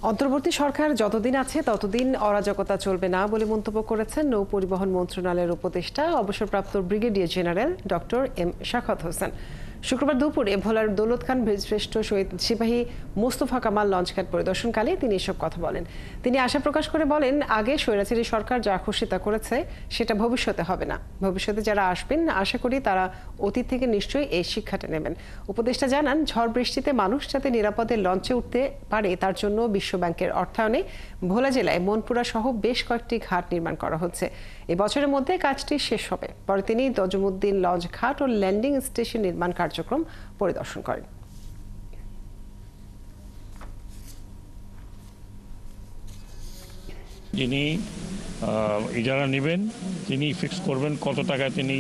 অন্তর্বর্তী সরকার যতদিন আছে ততদিন অরাজকতা চলবে না বলে মন্তব্য করেছেন নৌ পরিবহন মন্ত্রণালয়ের উপদেষ্টা অবসরপ্রাপ্ত brigadier general doctor M Shakhawat Hossain. শুক্রবার দুপুরে ভোলার দৌলত খান বীরশ্রেষ্ঠ শহীদ সিপাহী মোস্তফা কামাল লঞ্চঘাট পরিদর্শনকালে তিনি এসব কথা বলেন। তিনি আশা প্রকাশ করে বলেন, আগে স্বৈরাচারী সরকার যা খুশি তা করেছে সেটা ভবিষ্যতে হবে না। ভবিষ্যতে যারা আসবেন আশা করি তারা অতীত থেকে নিশ্চয়ই এই শিক্ষাটা নেবেন। উপদেষ্টা জানান, ঝড় বৃষ্টিতে মানুষ যাতে নিরাপদে লঞ্চে উঠতে পারে তার জন্য বিশ্বব্যাংকের অর্থায়নে ভোলা জেলায় মনপুরা সহ বেশ কয়েকটি ঘাট নির্মাণ করা হচ্ছে। এই বছরের মধ্যে কাজটি শেষ হবে। পরে তিনি তজুমুদ্দিন লঞ্চ ঘাট ও ল্যান্ডিং স্টেশন নির্মাণ কার্যক্রম পরিদর্শন করেন। যিনি ইজারা নেবেন তিনি ফিক্স করবেন কত টাকায় তিনি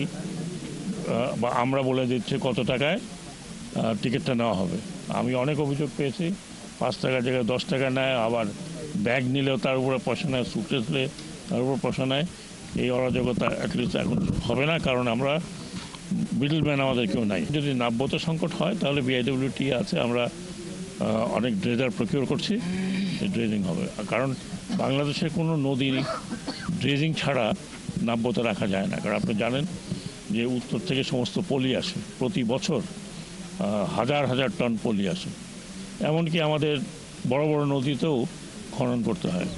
বা আমরা বলে দিচ্ছি কত টাকায় টিকিটটা নেওয়া হবে। আমি অনেক অভিযোগ পেয়েছি, 5 টাকার জায়গায় 10 টাকা নেয়, আবার ব্যাগ নিলেও তার উপরে পয়সা নেয়, সুটকেস নিলে তার উপর পয়সা নেয়। এই অরাজকতা অ্যাটলিস্ট এখন হবে না, কারণ আমরা মিডলম্যান আমাদের কেউ নাই। যদি নাব্যতা সংকট হয় তাহলে বিআইডব্লিউটি আছে, আমরা অনেক ড্রেজার প্রকিউর করছি, ড্রেজিং হবে। কারণ বাংলাদেশের কোনো নদী ড্রেজিং ছাড়া নাব্যতা রাখা যায় না। কারণ আপনি জানেন যে উত্তর থেকে সমস্ত পলি আসে, প্রতি বছর হাজার হাজার টন পলি আসে। এমনকি আমাদের বড় বড় নদীতেও খনন করতে হয়।